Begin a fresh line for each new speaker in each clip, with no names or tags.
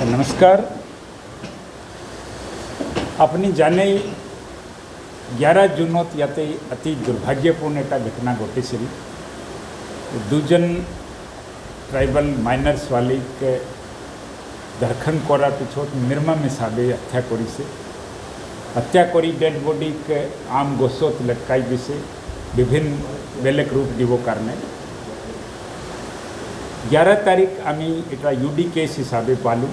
नमस्कार। अपनी जाने 11 जूनत याते अति दुर्भाग्यपूर्ण एक घटना घटिছিল। दुजन ट्राइबल माइनर्स वाली के दरखन करार पिछोत निर्मम हिसाबे हत्या करी। हत्या करी डेड बॉडी के आम गोसोत लटकाई दिसे विभिन्न बेलेग रूप दिवो कारणे 11 तारीख आमी एटा यूडी केस हिसाबे पालू।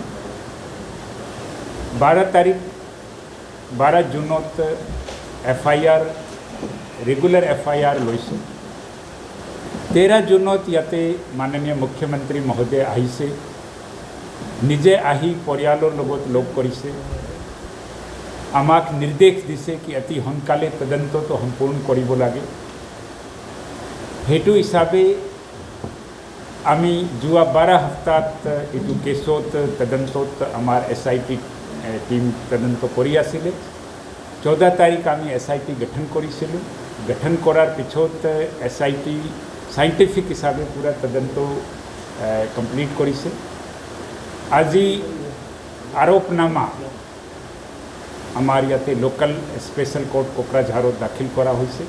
12 जूनत FIR रेगुलर FIR लईसु। 13 जूनत याते माननीय मुख्यमंत्री महोदय आहिसे निजे आही परियालोर लगत लोक करिसे आमाक निर्देश दिसे कि अति सोनकाले तदंत तो सम्पूर्ण करिब लागे। हेतु हिसाबे आमी जुआ 12 हफ्तात एटू केसोत तदंतोत आमार SIT टीम तदंत करी आसिले। 14 तारीख आमी SIT गठन करिसिलु। गठन करार पिछोत SIT साइंटिफिक हिसाबे पूरा तदंतो कम्प्लीट करिसे। আজি आरोपनामा आमार याते लोकल स्पेशल कोर्ट कोकराझारो दाखिल करा होइसे।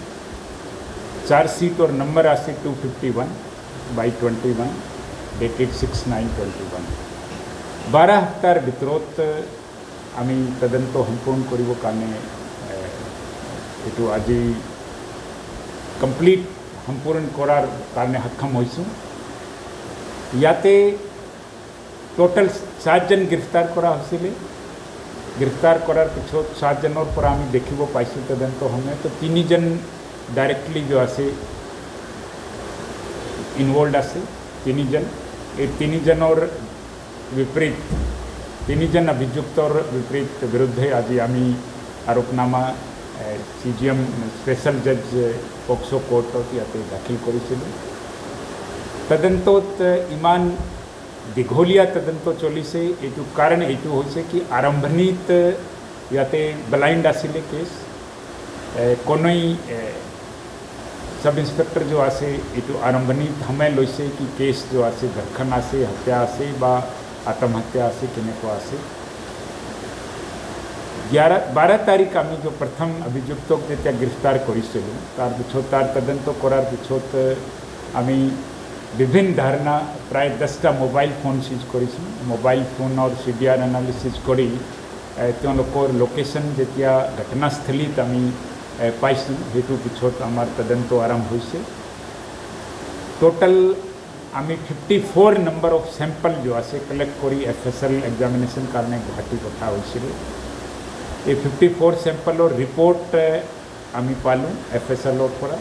चार्जशीट और नंबर आसे 251/21 डेटेड 6/9/21। 12 हफ्तार भितरत आमी तदंतो सम्पूर्ण करिब कारणे एटू আজি कम्प्लीट सम्पूर्ण करार कारणे सक्षम होइसु। याते टोटल 7 जन गिरफ्तार करा होइसिले। गिरफ्तार करार पिछोत 7 जनर पर आमी देखिब पाइसु तदंतो हमें तो 3 जन डायरेक्टली जो आसे इनवॉल्व आसे 3 जन। ये 3 जनर विपरीत 3 जन अभियुक्त और विपरीत विरुद्ध आज आमी आरोपनामा CGM स्पेशल जज पॉक्सो कोर्ट याते दाखिल करिसिलु। तदंतोत इमान दीघलिया तदंतो चलिसे। एटू कारण एटू होइसे कि आरंभनीत याते ब्लाइंड आसिले केस कोनोई सब इंस्पेक्टर जो आसे एटू आरंभनीत हमें लइसे कि केस जो आसे दरखन आसे हत्या आसे बा आत्महत्या आसे केनेको आसे। 12 तारीख आमी जो प्रथम अभियुक्तक जेतिया गिरफ्तार करिसिलु तार पिछोत तार तदंतो करार पिछोत आमी विभिन्न धारणा प्राय 10टा मोबाइल फोन सीज करिसु। मोबाइल फोन और CDR एनालिसिस करी लोकर लोकेशन जेतिया घटनास्थलीत आमी पाइसु हेतु पिछोत आमार तदंतो आरम्भ होइसे। टोटल आमी 54 नंबर ऑफ सैंपल जो आसे कलेक्ट करी FSL एग्जामिनेशन कारणे गुवाहाटी पठा होइसिले। ये 54 सैंपल और रिपोर्ट आमी पालू FSL और पड़ा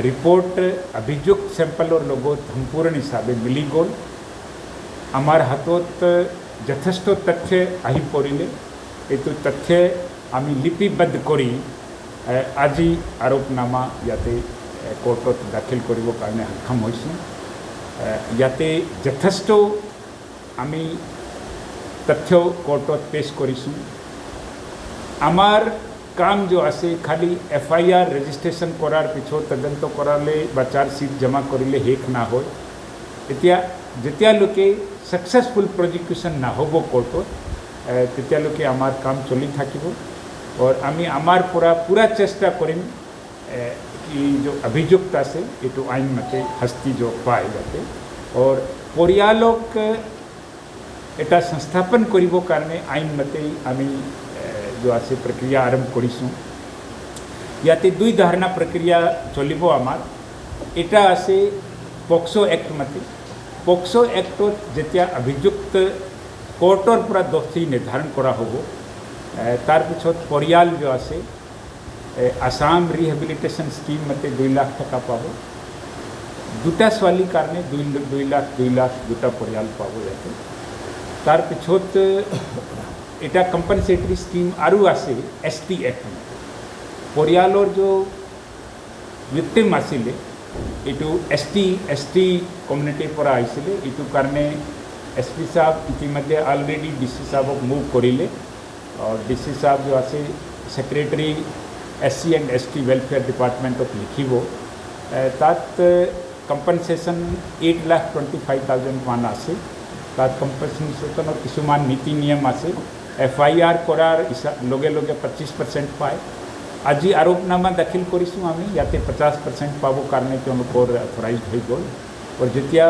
रिपोर्ट अभियुक्त सैंपल और लोगों सम्पूर्ण हिसाबे मिली गोल। आमार हाथोत यथेष्ट तथ्य आही पड़िले। एतु तथ्य आमी लिपिबद्ध करी আজি आरोपनामा याते कोर्टत दाखिल करिब कारणे सक्षम होइसु। याते यथेष्ट आमी तथ्य कोर्टत पेश करिसु। आमार काम जो आसे खाली FIR रेजिस्ट्रेशन करार पिछो तदंतो कराले बा चार्जशीट जमा करिले हेक ना हो जेतिया लोके सक्सेसफुल प्रोजिक्यूशन ना होबो कोर्टो तेतिया लोके आमार काम चली थाकिबो। और आमी आमार पूरा चेष्टा करिम कि जो अभियुक्त आसे एटू आईन मते हस्ती जो पाए जाते और परियालोक एटा संस्थापन करिबो कारणे आईन मते आमी जो आसे प्रक्रिया आरम्भ करिसु। याते 2 धारणा प्रक्रिया चलिबो आमार। एटा आसे पॉक्सो एक्ट मते। पॉक्सो एक्टत जेतिया अभियुक्त कोर्टर पूरा दोषी निर्धारण करा होबो तार पिछोत परियाल जो आसे आसाम रिहेबिलिटेशन स्कीम मते 2 लाख टका पाबो। दुटा स्वाली कारणे 2 लाख दुटा परियाल पाबो जाते। तार पिछोत एटा कम्पनसेटरी स्कीम आरु आसे ST एक्ट में परियालोर जो विक्टिम आसिले एटू ST कम्युनिटी पर आइसिले। एटू कारणे SP साहब इतिमध्ये ऑलरेडी DC साहब मूव करिले और DC साहब जो आसे secretary SC and ST welfare department of लिखिबो तात कंपनसेशन 8,25,000 मान आसे তাত কম্পেনসেশনৰ কিছুমান নীতি নিয়ম আছে। FIR কৰাৰ লগে লগে 25% পায়। আজি আৰোপনামা দাখিল কৰিছোঁ আমি, ইয়াতে 50% পাবৰ কাৰণে তেওঁলোকৰ অথৰাইজ হৈ গ'ল। আৰু যেতিয়া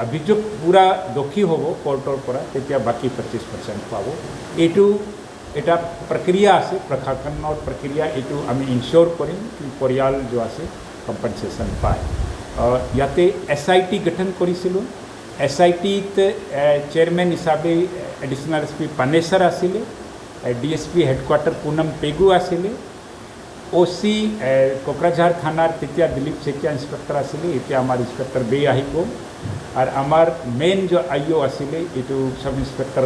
অভিযুক্ত পূৰা দোষী হ'ব কোৰ্টৰ পৰা, তেতিয়া বাকী 25% পাব। এইটো এটা প্ৰক্ৰিয়া আছে, প্ৰশাসনৰ প্ৰক্ৰিয়া। এইটো আমি ইনশ্যোৰ কৰিম কি পৰিয়াল जो আছে কম্পেনসেশ্যন পায়। ইয়াতে SIT গঠন কৰিছিলোঁ। SITত চেয়াৰমেন হিচাপে এডিশ্যনেল SP পানেশ্বৰ আছিলে, DSP হেডকোৱাৰ্টাৰ পুনম পেগু আছিলে, OC কোকৰাঝাৰ থানাৰ তেতিয়া দিলীপ চেতিয়া ইন্সপেক্টৰ আছিলে, এতিয়া আমাৰ ইন্সপেক্টৰ বে আহি গ'ল। আৰু আমাৰ মেইন जो IO আছিলে এইটো সাব ইন্সপেক্টৰ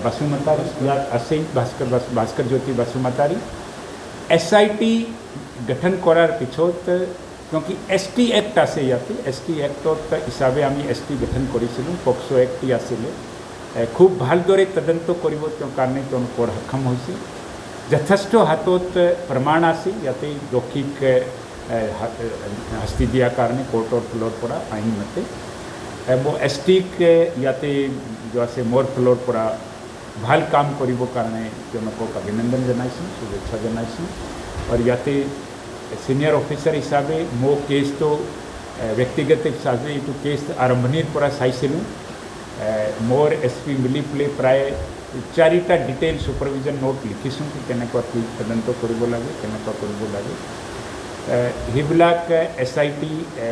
বাসুমতাৰী, ইয়াত আছে ভাস্কৰ জ্যোতি বাসুমতাৰী। SIT গঠন কৰাৰ পিছত क्योंकि ST एक्ट আছে ইয়াতে, ST एक्टत হিচাপে আমি ST গঠন কৰিছিলোঁ। পক্সো एक्ट আছিলে। খুব ভালদৰে তদন্ত কৰিব কাৰণে তেওঁলোকৰ সক্ষম হৈছে। যথেষ্ট হাতত প্ৰমাণ আছে ইয়াতে দোষীক শাস্তি দিয়াৰ কাৰণে কোৰ্টৰ ফালৰ পৰা আইন মতে। মই STক ইয়াতে जो আছে মোৰ ফালৰ পৰা ভাল কাম কৰিবৰ কাৰণে তেওঁলোকক অভিনন্দন জনাইছোঁ, শুভেচ্ছা জনাইছোঁ। আৰু ইয়াতে সিনিয়ৰ অফিচাৰ হিচাপে মোৰ কেছটো ব্যক্তিগত হিচাপে এইটো কেছ আৰম্ভণিৰ পৰা চাইছিলোঁ। মোৰ SP মিলি পেলাই প্ৰায় 4টা ডিটেইল ছুপাৰভিজন নোট লিখিছোঁ কি কেনেকুৱা কি তদন্ত কৰিব লাগে, কেনেকুৱা কৰিব লাগে। সেইবিলাক SIT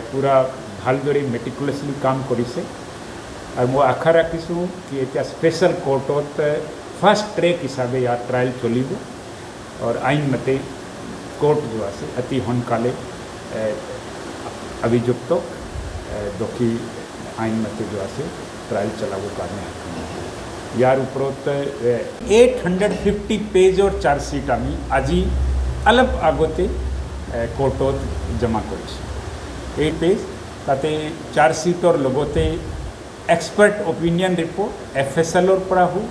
পূৰা ভালদৰে মেটিকুলাছলি কাম কৰিছে। আৰু মই আশা ৰাখিছোঁ কি এতিয়া স্পেচিয়েল কোৰ্টত ফাৰ্ষ্ট ট্ৰেক হিচাপে ইয়াৰ ট্ৰায়েল চলিব। আৰু আইন মতে কোৰ্ট जो আছে অতি সোনকালে অভিযুক্তক দোষী আইন মতে जो আছে ট্ৰায়েল চলাবৰ কাৰণে সক্ষম হ'ব। ইয়াৰ ওপৰত 850 পেজৰ চাৰ্জশ্বিট আমি আজি অলপ আগতে কোৰ্টত জমা কৰিছোঁ। 8 পেজ, তাতে চাৰ্জশ্বিটৰ লগতে এক্সপাৰ্ট অপিনিয়ন ৰিপৰ্ট FSLৰ পৰা হওক,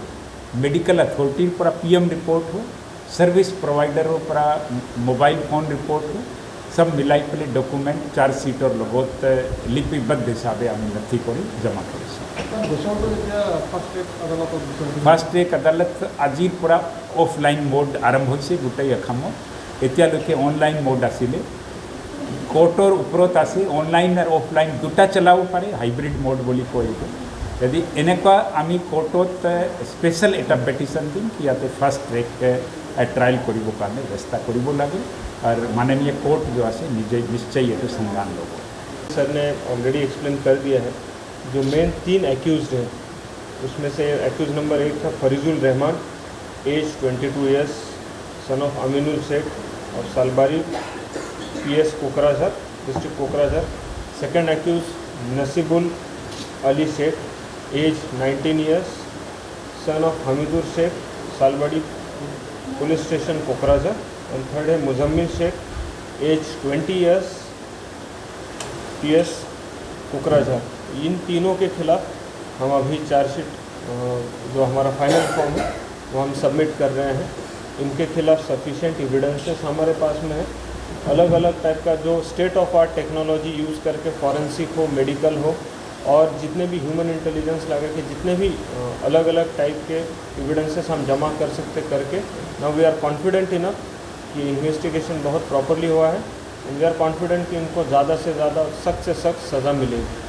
মেডিকেল অথৰিটিৰ পৰা PM ৰিপৰ্ট হওক, सर्विस प्रोवाइडरों पर मोबाइल फोन रिपोर्ट सब मिलाई पेले डॉक्यूमेंट चार्जशीटर लगत लिपिबद्ध हिसाबे आम नथी कर जमा कर। फास्ट ट्रेक अदालत आजिर পৰা অফলাইন মোড আৰম্ভ হৈছে গোটেই অসমত। এতিয়ালৈকে অনলাইন মোড আছিলে। কোৰ্টৰ ওপৰত আছে অনলাইন আৰু অফলাইন দুটা চলাব পাৰে, হাইব্ৰিড মোড বুলি কয়। যদি এনেকুৱা আমি কোৰ্টত স্পেচিয়েল এটা পেটিশ্যন দিম কি ইয়াতে ফাৰ্ষ্ট ট্ৰেক ट्रायल करिबो कारणे व्यवस्था करिबो लागे। और माननीय कोर्ट जो আছে निजे निश्चय ये संज्ञान लोगो।
सर ने ऑलरेडी एक्सप्लेन कर दिया है। जो मेन 3 एक्यूज्ड हैं उसमें से एक्यूज नंबर 1 था Farijul Rahman, age 22 years, son of Aminul Sheikh और Salbari, PS Kokrajhar, district Kokrajhar. Second accused Nasibul Ali Sheikh, age 19 years, son of Hamidur Sheikh, Salbari police station Kokrajhar. और थर्ड है Mujammil Sheikh, age 20 years, PS Kokrajhar. इन तीनों के खिलाफ हम अभी चार्जशीट जो हमारा फाइनल फॉर्म है वो हम सबमिट कर रहे हैं। इनके खिलाफ सफिशिएंट एविडेंसेस हमारे पास में है। अलग अलग टाइप का जो state of art technology use करके फॉरेंसिक हो, मेडिकल हो और जितने भी ह्यूमन इंटेलिजेंस लगा के जितने भी अलग अलग टाइप के एविडेंसेस हम जमा कर सकते करके now we are confident enough कि इन्वेस्टिगेशन बहुत प्रॉपरली हुआ है। एंड वी आर कॉन्फिडेंट कि इनको ज़्यादा से ज़्यादा सख्त से सख्त सज़ा मिलेगी।